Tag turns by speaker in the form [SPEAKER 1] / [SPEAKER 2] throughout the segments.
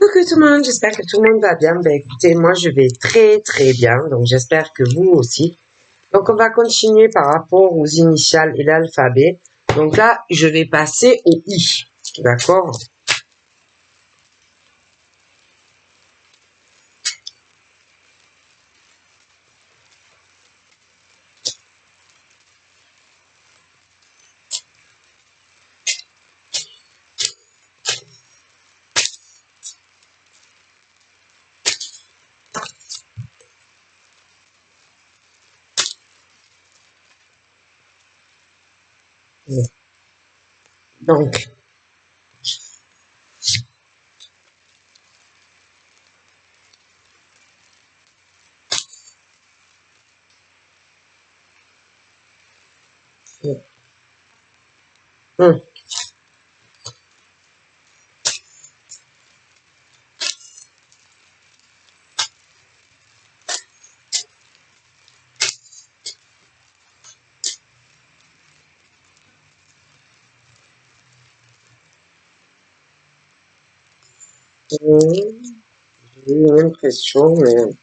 [SPEAKER 1] Coucou tout le monde, j'espère que tout le monde va bien. Ben écoutez, moi je vais très très bien, donc j'espère que vous aussi. Donc on va continuer par rapport aux initiales et l'alphabet. Donc là, je vais passer au I, d'accord? Donc, hum, j'ai eu l'impression, mais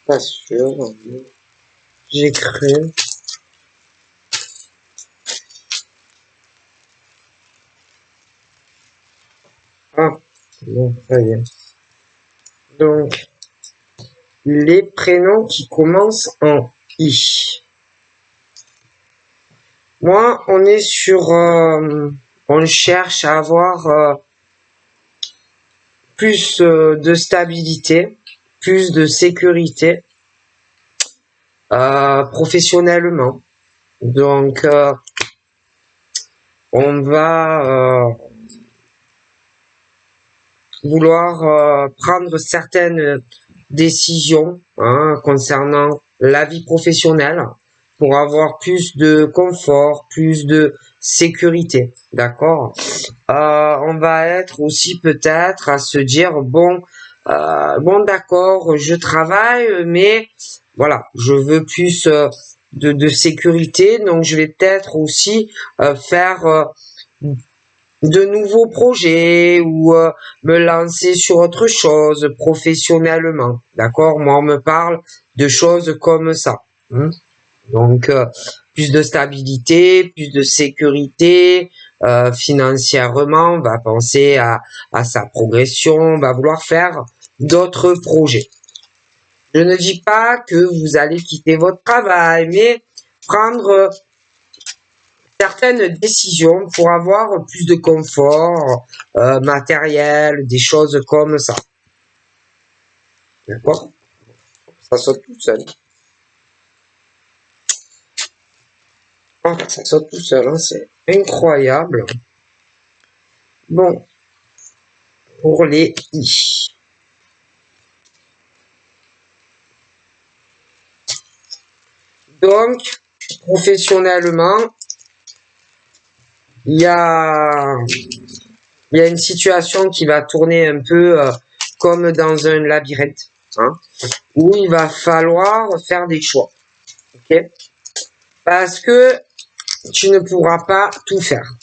[SPEAKER 1] pas sûr. J'ai cru. Ah, bon, ça y est. Donc, les prénoms qui commencent en I. Moi, on est sur, on cherche à avoir plus de stabilité, plus de sécurité professionnellement. Donc, on va vouloir prendre certaines décisions concernant la vie professionnelle pour avoir plus de confort, plus de sécurité, d'accord? On va être aussi peut-être à se dire bon d'accord, je travaille, mais voilà, je veux plus de sécurité, donc je vais peut-être aussi faire de nouveaux projets ou me lancer sur autre chose professionnellement. D'accord? Moi, on me parle de choses comme ça. Donc, plus de stabilité, plus de sécurité financièrement. On va penser à sa progression. On va vouloir faire d'autres projets. Je ne dis pas que vous allez quitter votre travail, mais prendre certaines décisions pour avoir plus de confort matériel, des choses comme ça. D'accord? Ça saute tout seul. Oh, ça saute tout seul, hein, c'est incroyable. Bon, pour les I. Donc, professionnellement, il y a une situation qui va tourner un peu comme dans un labyrinthe, où il va falloir faire des choix. Ok? Parce que tu ne pourras pas tout faire.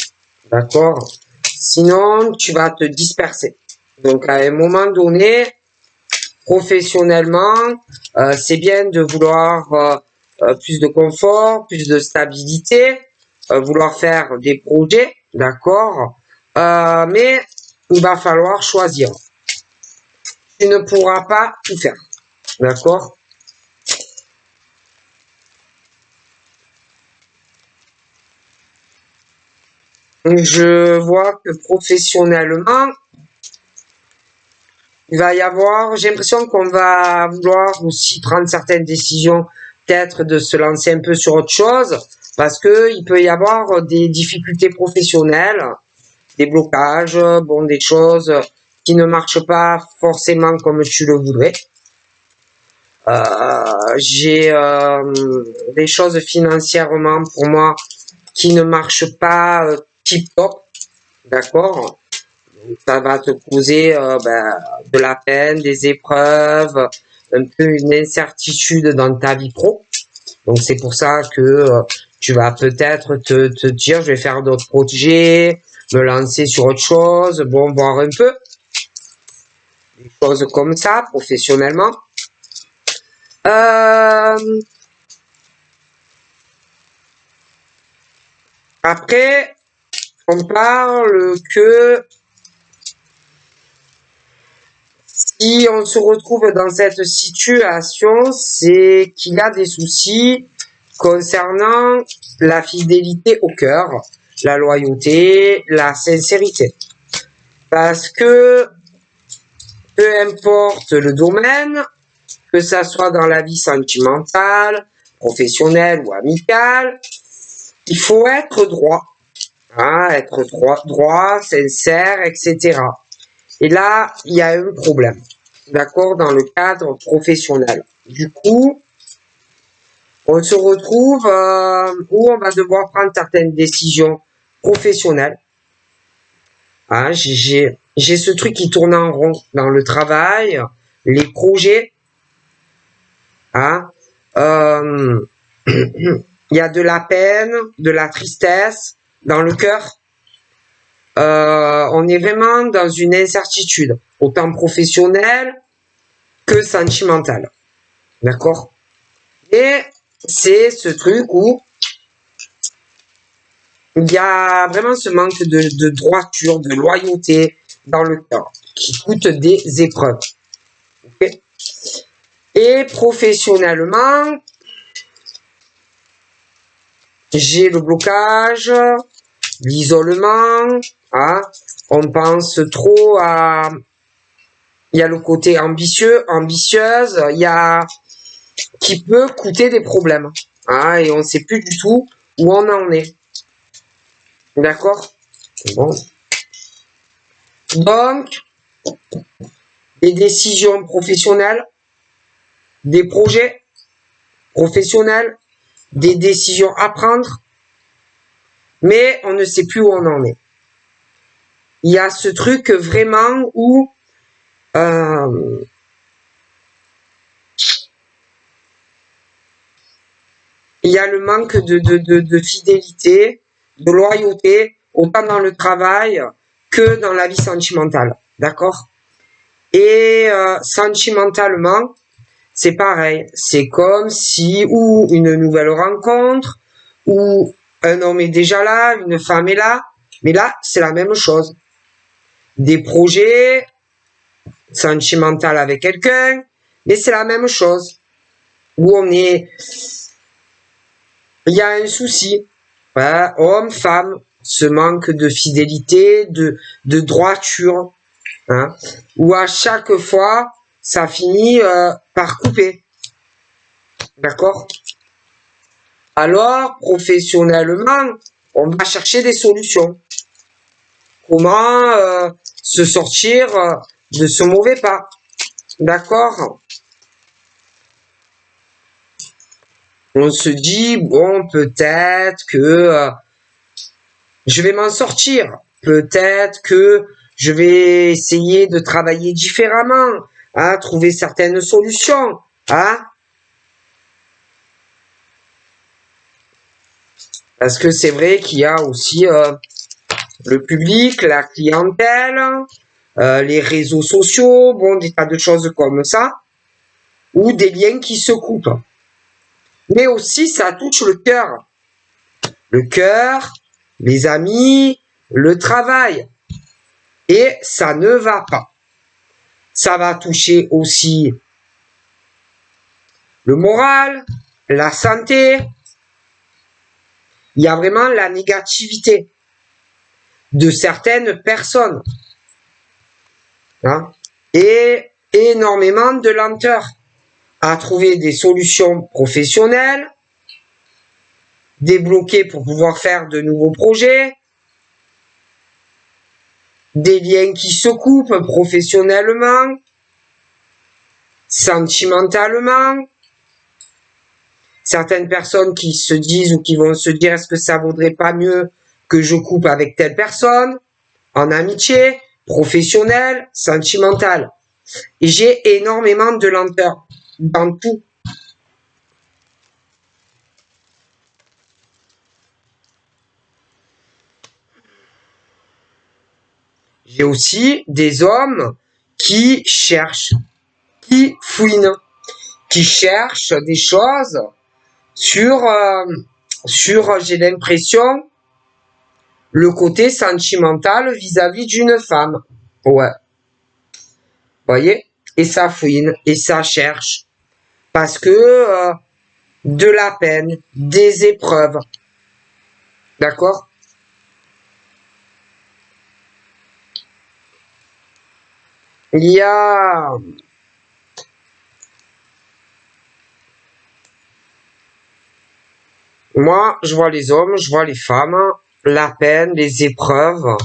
[SPEAKER 1] D'accord? Sinon, tu vas te disperser. Donc, à un moment donné, professionnellement, c'est bien de vouloir plus de confort, plus de stabilité, vouloir faire des projets, d'accord? Mais il va falloir choisir. Tu ne pourras pas tout faire, d'accord? Je vois que professionnellement, il va y avoir, j'ai l'impression qu'on va vouloir aussi prendre certaines décisions, peut-être de se lancer un peu sur autre chose, parce que il peut y avoir des difficultés professionnelles, des blocages, bon, des choses qui ne marchent pas forcément comme tu le voudrais. J'ai des choses financièrement pour moi qui ne marchent pas tip top, d'accord? Ça va te causer de la peine, des épreuves, un peu une incertitude dans ta vie pro. Donc c'est pour ça que tu vas peut-être te dire je vais faire d'autres projets, me lancer sur autre chose, bon, voir un peu. des choses comme ça, professionnellement. Après, on parle que si on se retrouve dans cette situation, c'est qu'il y a des soucis concernant la fidélité au cœur, la loyauté, la sincérité. Parce que peu importe le domaine, que ça soit dans la vie sentimentale, professionnelle ou amicale, il faut être droit, hein, être droit, sincère, etc. Et là, il y a un problème, d'accord, dans le cadre professionnel. Du coup, on se retrouve où on va devoir prendre certaines décisions professionnelles. Hein, j'ai ce truc qui tourne en rond dans le travail, les projets. Hein, il y a de la peine, de la tristesse dans le cœur. On est vraiment dans une incertitude, autant professionnelle que sentimentale. D'accord? Et c'est ce truc où il y a vraiment ce manque de droiture, de loyauté dans le cœur, qui coûte des épreuves. Okay? Et professionnellement, j'ai le blocage, l'isolement, hein, on pense trop à... Il y a le côté ambitieux, ambitieuse, il y a... qui peut coûter des problèmes. Hein, et on ne sait plus du tout où on en est. D'accord? Bon. Donc, des décisions professionnelles, des projets professionnels, des décisions à prendre, mais on ne sait plus où on en est. Il y a ce truc vraiment où il y a le manque de fidélité, de loyauté, autant dans le travail que dans la vie sentimentale. D'accord? Et sentimentalement, c'est pareil. C'est comme si, ou une nouvelle rencontre, ou un homme est déjà là, une femme est là, mais là, c'est la même chose. Des projets sentimentaux avec quelqu'un, mais c'est la même chose. Où on est... Il y a un souci. Voilà, homme, femme, ce manque de fidélité, de droiture, hein, où à chaque fois, ça finit par couper. D'accord? Alors, professionnellement, on va chercher des solutions. Comment se sortir de ce mauvais pas? D'accord? On se dit, bon, peut-être que je vais m'en sortir. Peut-être que je vais essayer de travailler différemment, hein, trouver certaines solutions. Hein? Parce que c'est vrai qu'il y a aussi le public, la clientèle, les réseaux sociaux, bon, des tas de choses comme ça, ou des liens qui se coupent. Mais aussi, ça touche le cœur. Le cœur, les amis, le travail. Et ça ne va pas. Ça va toucher aussi le moral, la santé. Il y a vraiment la négativité de certaines personnes. Hein, et énormément de lenteur à trouver des solutions professionnelles, débloquer pour pouvoir faire de nouveaux projets, des liens qui se coupent professionnellement, sentimentalement, certaines personnes qui se disent ou qui vont se dire est-ce que ça vaudrait pas mieux que je coupe avec telle personne, en amitié, professionnelle, sentimentale. Et j'ai énormément de lenteur dans tout. J'ai aussi des hommes qui cherchent, qui fouinent, qui cherchent des choses sur, j'ai l'impression, le côté sentimental vis-à-vis d'une femme. Ouais. Voyez? Et ça fouine, et ça cherche. Parce que de la peine, des épreuves. D'accord? Il y a... Moi, je vois les hommes, je vois les femmes, la peine, les épreuves,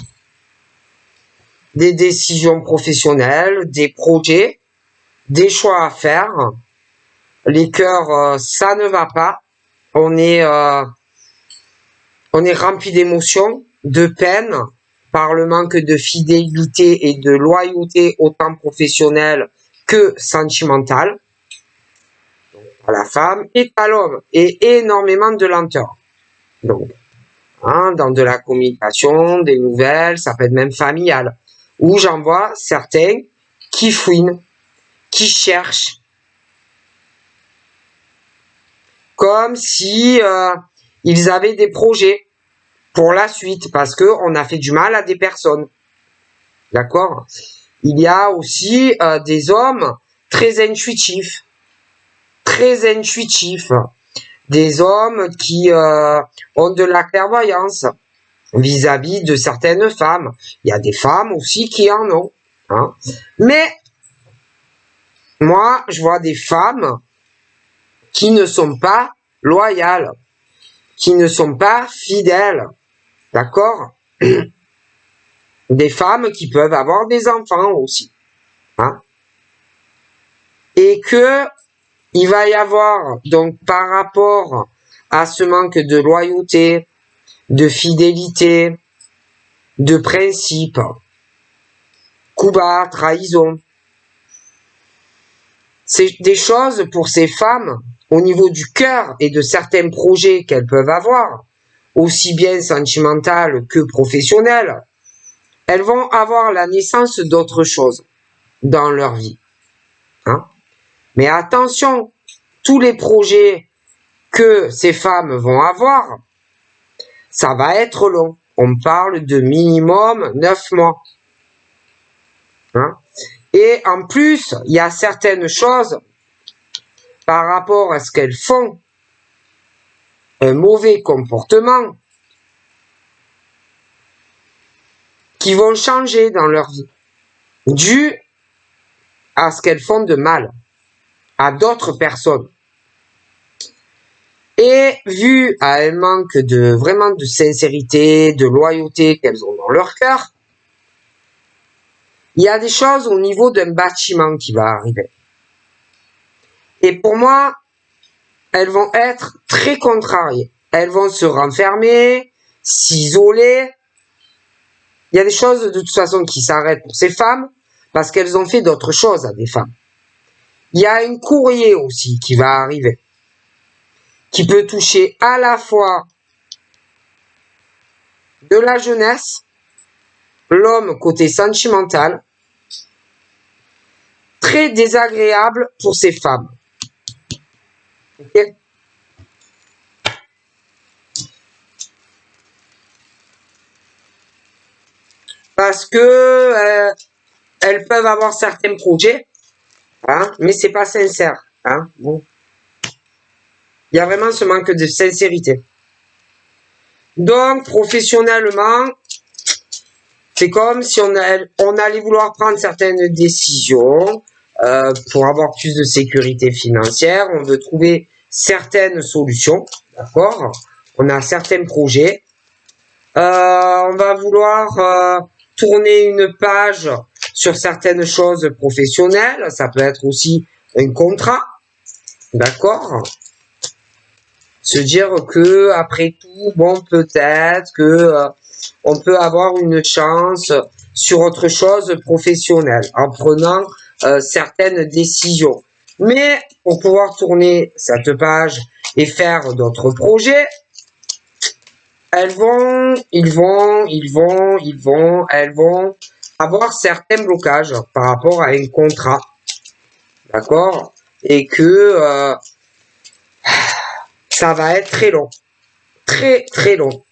[SPEAKER 1] des décisions professionnelles, des projets, des choix à faire. Les cœurs, ça ne va pas. On est rempli d'émotions, de peine, par le manque de fidélité et de loyauté autant professionnelle que sentimentale à la femme et à l'homme, et énormément de lenteur. Donc, dans de la communication, des nouvelles, ça peut être même familial, où j'en vois certains qui fouinent, qui cherchent, comme si ils avaient des projets pour la suite, parce que on a fait du mal à des personnes. D'accord? Il y a aussi des hommes très intuitifs, des hommes qui ont de la clairvoyance vis-à-vis de certaines femmes. Il y a des femmes aussi qui en ont. Hein. Mais moi, je vois des femmes qui ne sont pas loyales, qui ne sont pas fidèles. D'accord? Des femmes qui peuvent avoir des enfants aussi. Hein. Et que il va y avoir, donc par rapport à ce manque de loyauté, de fidélité, de principe, coup bas, trahison. C'est des choses pour ces femmes au niveau du cœur et de certains projets qu'elles peuvent avoir, aussi bien sentimentales que professionnelles. Elles vont avoir la naissance d'autres choses dans leur vie. Hein? Mais attention, tous les projets que ces femmes vont avoir, ça va être long. On parle de minimum 9 mois. Hein? Et en plus, il y a certaines choses par rapport à ce qu'elles font, un mauvais comportement, qui vont changer dans leur vie, dû à ce qu'elles font de mal à d'autres personnes. Et vu à un manque de vraiment de sincérité, de loyauté qu'elles ont dans leur cœur, il y a des choses au niveau d'un bâtiment qui va arriver. Et pour moi, elles vont être très contrariées. Elles vont se renfermer, s'isoler. Il y a des choses de toute façon qui s'arrêtent pour ces femmes parce qu'elles ont fait d'autres choses à des femmes. Il y a un courrier aussi qui va arriver, qui peut toucher à la fois de la jeunesse, l'homme côté sentimental, très désagréable pour ces femmes. Okay? Parce que elles peuvent avoir certains projets, hein, mais c'est pas sincère. Hein, bon. Il y a vraiment ce manque de sincérité. Donc, professionnellement, c'est comme si on allait vouloir prendre certaines décisions pour avoir plus de sécurité financière. On veut trouver certaines solutions, d'accord? On a certains projets. On va vouloir tourner une page sur certaines choses professionnelles. Ça peut être aussi un contrat, d'accord? Se dire que après tout, bon, peut-être que on peut avoir une chance sur autre chose professionnelle en prenant certaines décisions. Mais pour pouvoir tourner cette page et faire d'autres projets, elles vont avoir certains blocages par rapport à un contrat. D'accord? Et que ça va être très long. Très, très long.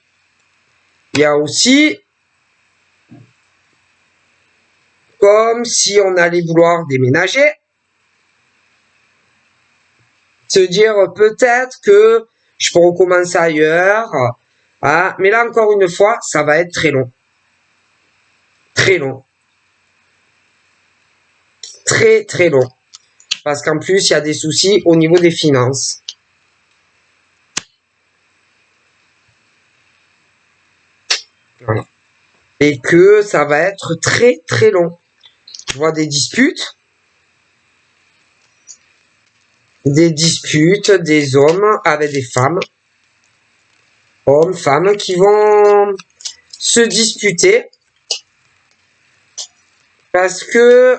[SPEAKER 1] Il y a aussi comme si on allait vouloir déménager. Se dire peut-être que je peux recommencer ailleurs. Ah, mais là, encore une fois, ça va être très long. Très long. Très, très long. Parce qu'en plus, il y a des soucis au niveau des finances. Voilà. Et que ça va être très, très long. Je vois des disputes. Des hommes avec des femmes. Hommes, femmes qui vont se disputer. Parce que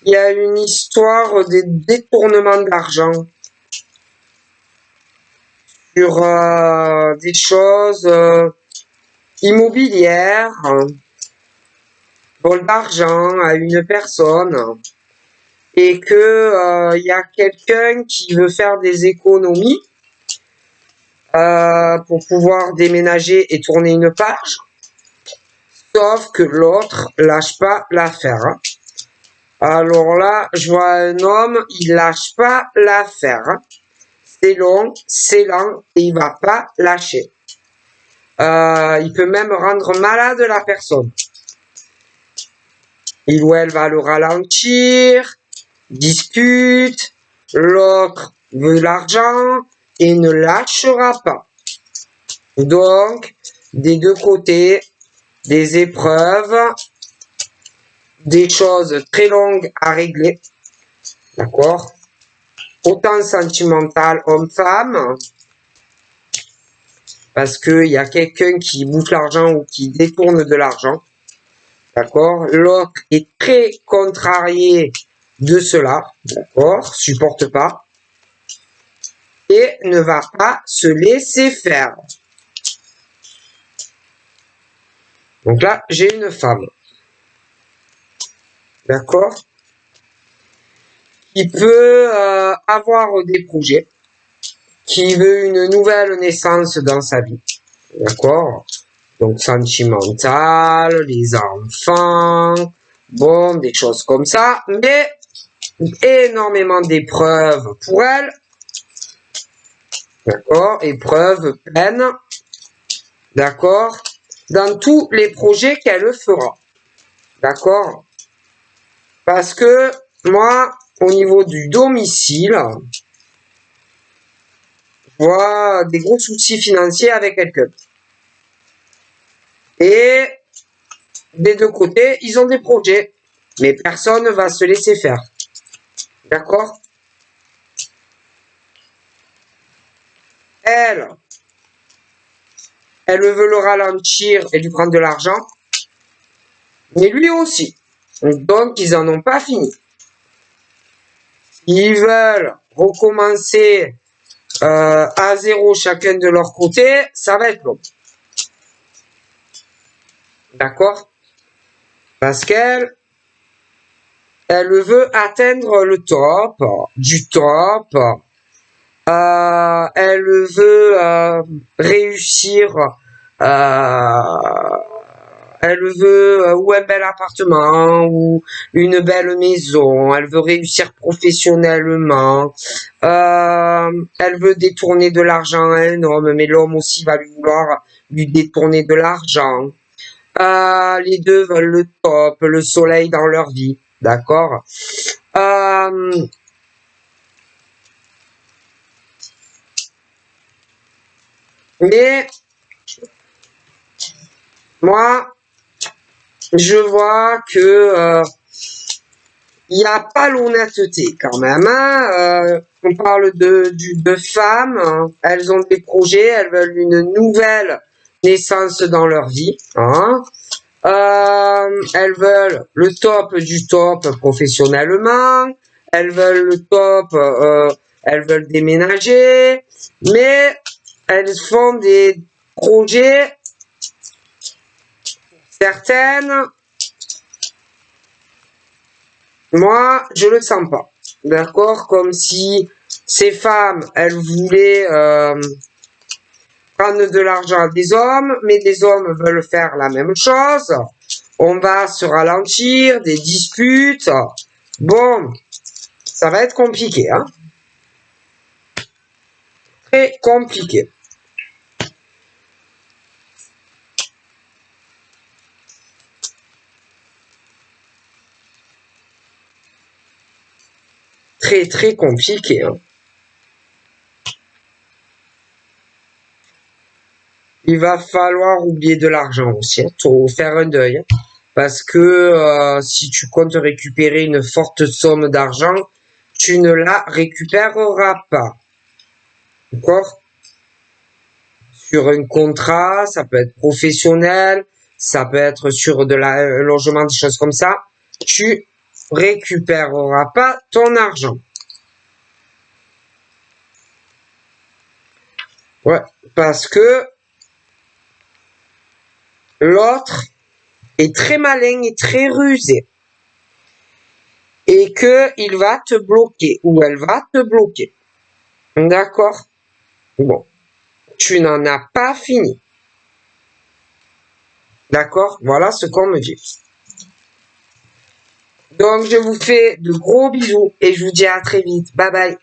[SPEAKER 1] il y a une histoire des détournements d'argent sur des choses immobilières, vol d'argent à une personne, et que il y a quelqu'un qui veut faire des économies pour pouvoir déménager et tourner une page, sauf que l'autre lâche pas l'affaire. Alors là, je vois un homme, il lâche pas l'affaire. C'est long, c'est lent et il va pas lâcher. Il peut même rendre malade la personne. Il ou elle va le ralentir, discute, l'autre veut l'argent et ne lâchera pas. Donc, des deux côtés, des épreuves, des choses très longues à régler, d'accord? Autant sentimental homme-femme, parce qu'il y a quelqu'un qui bouffe l'argent ou qui détourne de l'argent, d'accord? L'autre est très contrarié de cela, d'accord? Supporte pas, et ne va pas se laisser faire. Donc là, j'ai une femme, d'accord? Qui peut avoir des projets, qui veut une nouvelle naissance dans sa vie, d'accord? Donc sentimental, les enfants, bon, des choses comme ça, mais énormément d'épreuves pour elle, d'accord? Épreuves pleines, d'accord? Dans tous les projets qu'elle fera, d'accord? Parce que moi, au niveau du domicile, je vois des gros soucis financiers avec quelqu'un. Et des deux côtés, ils ont des projets, mais personne ne va se laisser faire. D'accord? Elle veut le ralentir et lui prendre de l'argent, mais lui aussi. Donc, ils en ont pas fini. Ils veulent recommencer à zéro chacun de leur côté, ça va être long. D'accord? Parce qu'elle veut atteindre le top, du top. Elle veut réussir. Elle veut ou un bel appartement ou une belle maison. Elle veut réussir professionnellement. Elle veut détourner de l'argent à un homme, mais l'homme aussi va lui vouloir lui détourner de l'argent. Les deux veulent le top, le soleil dans leur vie, d'accord? Mais moi, je vois que il n'y a pas l'honnêteté quand même. Hein. On parle de femmes, hein. Elles ont des projets, elles veulent une nouvelle naissance dans leur vie. Hein. Elles veulent le top du top professionnellement, elles veulent le top, elles veulent déménager, mais elles font des projets Certaines, moi, je le sens pas. D'accord? Comme si ces femmes, elles voulaient prendre de l'argent à des hommes, mais des hommes veulent faire la même chose. On va se ralentir, des disputes. Bon, ça va être compliqué, hein? Très compliqué. Très, très compliqué, hein? Il va falloir oublier de l'argent aussi, hein. Faut faire un deuil, hein. Parce que si tu comptes récupérer une forte somme d'argent, tu ne la récupéreras pas. D'accord? Sur un contrat, ça peut être professionnel, ça peut être sur de la logement, des choses comme ça. Tu récupéreras pas ton argent. Ouais, parce que l'autre est très malin et très rusé. Et que il va te bloquer ou elle va te bloquer. D'accord? Bon. Tu n'en as pas fini. D'accord? Voilà ce qu'on me dit. Donc, je vous fais de gros bisous et je vous dis à très vite. Bye bye.